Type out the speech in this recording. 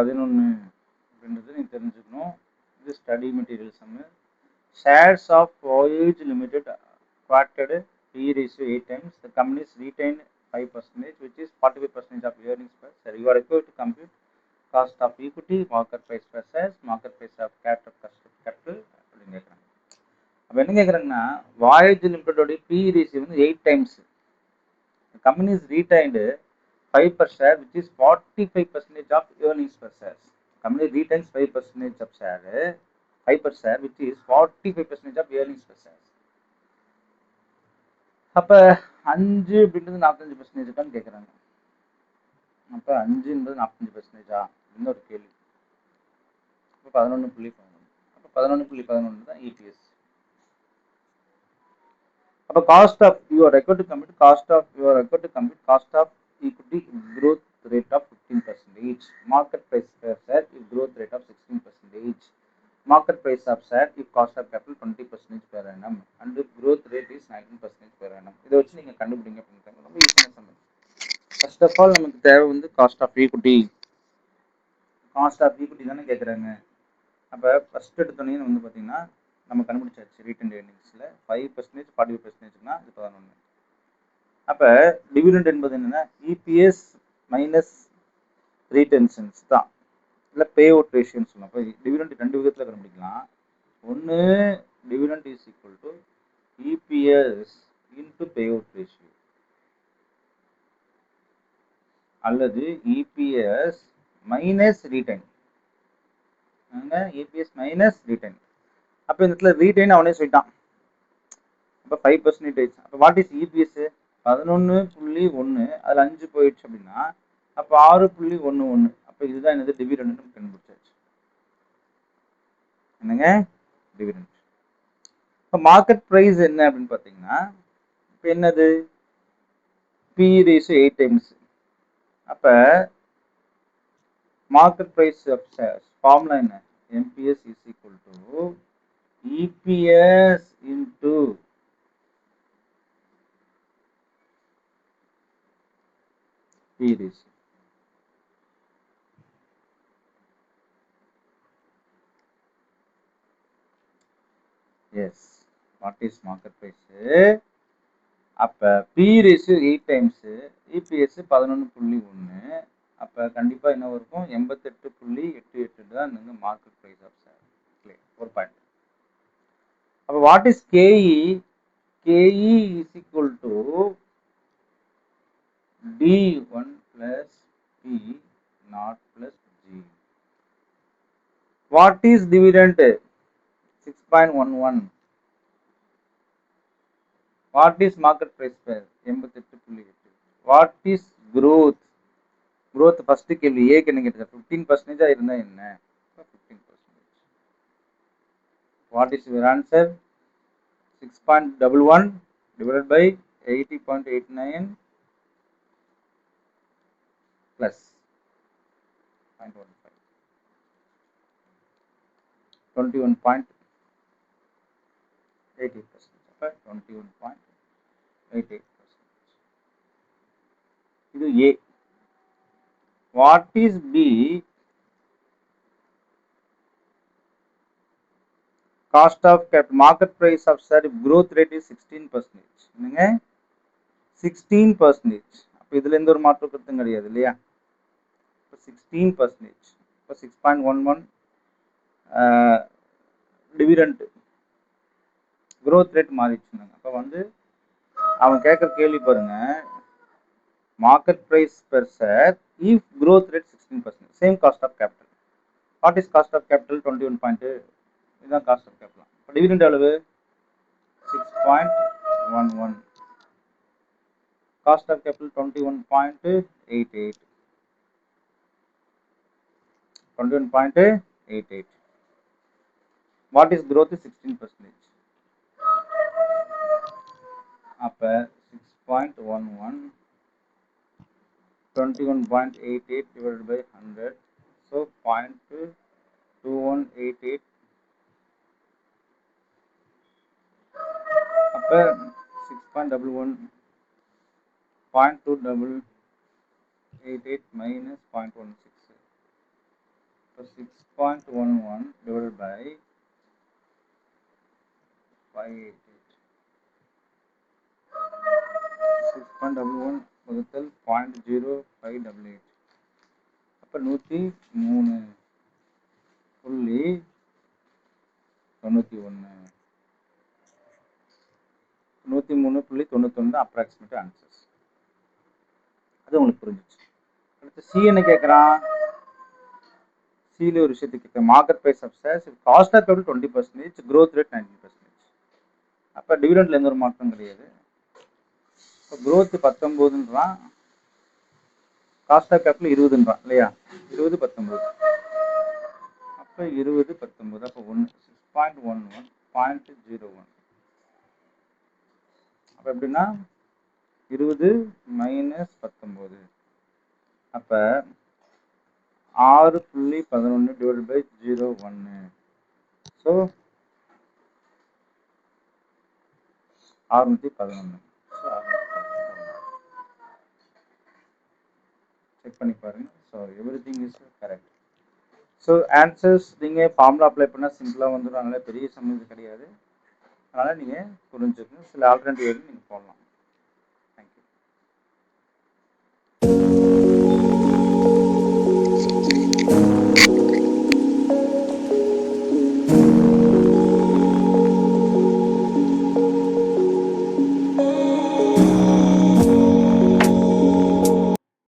11 அப்படின்றது நீங்கள் தெரிஞ்சுக்கணும். இது ஸ்டடி மெட்டீரியல் சம்மு. Shares of Voyage limited quartered P ratio 8 times. The company is retained 5%, which is 45% of earnings per share. You are required to compute cost of equity, market price per shares, market price of capital அப்படின்னு கேட்குறாங்க. அப்போ என்ன கேட்குறாங்கன்னா, voyage லிமிடெடோடைய P ratio வந்து 8 times. The company is retained 5 per share, which is 45% of earnings per share. Company retains 5% of share, 5 per share, which is 45% of earnings per share. அப்போ 5 அப்படின்றது 45% கேட்குறாங்க. அப்போ 5 என்பது 45%. இன்னொரு கேள்வி. இப்போ 11.11. அப்போ 11.11 தான் EPS. அப்போ cost of your record to compute cost of equity growth rate of 15%, market price per share if growth rate of 16%, market price of share if cost of capital 20% per annum and growth rate is 19% per annum. இதை வச்சு நீங்கள் கண்டுபிடிங்க அப்படின்னு ரொம்ப ஈஸியான சம்பளம். First of all நமக்கு தேவை வந்து காஸ்ட் ஆஃப் ஈக்விட்டி தானே கேட்குறாங்க. அப்போ ஃபர்ஸ்ட் எடுத்தோன்னே வந்து பார்த்தீங்கன்னா நம்ம கண்டுபிடிச்சாச்சு ரீட்டன் ஏர்னிங்ஸில் 5%, 45%னா இது 11. அப்போ டிவிடெண்ட் என்பது என்னென்னா EPS மைனஸ் ரீடென்ஷன்ஸ் தான், இல்லை பே அவுட் ரேஷியோன்னு சொல்லலாம். இப்போ டிவிடெண்ட் 2 விதத்தில் கண்டுபிடிக்கலாம். ஒன்று dividend is equal to EPS into pay out ratio, அல்லது EPS minus retain. EPS minus retain. அப்போ இந்த இடத்துல ரீட்டைன் அவனே சொல்லிட்டான். அப்போ 5%. அப்போ வாட் இஸ் EPS? 11.1, அதில் 5 போயிடுச்சு அப்படின்னா அப்போ 6.11. அப்போ இதுதான் என்னது டிவிடெண்ட் கண்டுபிடிச்சாச்சு. என்னங்க டிவிடெண்ட். இப்போ மார்க்கெட் ப்ரைஸ் என்ன அப்படின்னு பார்த்தீங்கன்னா இப்போ என்னது P ratio 8 times. அப்போ market price of shares formula என்ன? MPS is equal to EPS into P ratio. Yes, what is market price? அப்போ P ratio 8 times, EPS 11.1. அப்போ கண்டிப்பாக என்ன இருக்கும்? 88.88 தான் இந்த மார்க்கெட் ப்ரைஸ் ஆஃப் ஷேர். ஒரு பாயிண்ட். அப்போ what is KE? KE is equal to D1 plus P naught plus G. What is dividend? 6.11. What is market price per? 88.8. What is growth? Growth first கேள்வி ஏக்கு என்ன கேட்டது? 15% இருந்தா என்ன? 15%. What is your answer? 6.11 divided by 80.89 plus 0.15. 21.88%. 21.88%. இது A. What is B? Cost of capital, market price of share if growth rate is 16%. என்னங்க 16%. அப்போ இதுல எந்த ஒரு மாற்று கருத்தும் கிடையாது இல்லையா? 16%. இப்போ 6.11 டிவிடெண்ட் growth rate மாறிடுச்சுங்க. அப்போ வந்து அவன் கேட்குற கேள்வி பாருங்க, market price per share if growth rate 16%, same cost of capital. What is cost of capital? 21. இதுதான் காஸ்ட் ஆஃப் கேபிட்டல். இப்போ டிவிடெண்ட் அளவு 6.11. Cost of capital 21.88. 21.88. What is growth? 16%. அப்போ 6.11 21.88 divided by 100, so 0.2188. அப்போ 6.11 0.2888 minus 0.16. இப்போ 6.11 divided by 588. 6.11 வகுத்தல் 0.0588. அப்போ 103.91. 103.91 approximate answers. அது உங்களுக்கு புரிஞ்சிச்சு. அடுத்து சி என்ன கேட்குறான்? சியில் ஒரு விஷயத்துக்கு கேட்குறேன். Market price of shares, cost of capital 20%, growth rate 19%. அப்போ டிவிடெண்ட்ல எந்த ஒரு மாற்றம் கிடையாது. இப்போ க்ரோத் 19ன்றான், காஸ்ட் ஆஃப் கேபிட்டல் 20ன்றான் இல்லையா? 20 19. அப்போ 20 19. அப்போ 6.11 0.01. அப்போ எப்படின்னா 20 மைனஸ் 19. அப்போ 6.11 டிவைட் பை 0.1. ஸோ 611. செக் பண்ணி பாருங்க. So everything is correct. So answers நீங்கள் ஃபார்முலா அப்ளை பண்ணால் சிம்பிளாக வந்துடும். அதனால் பெரிய சம்மந்தம் கிடையாது. அதனால் நீங்கள் புரிஞ்சுக்கணும். சில ஆல்டர்னேட்டிவ் நீங்கள் போடலாம்.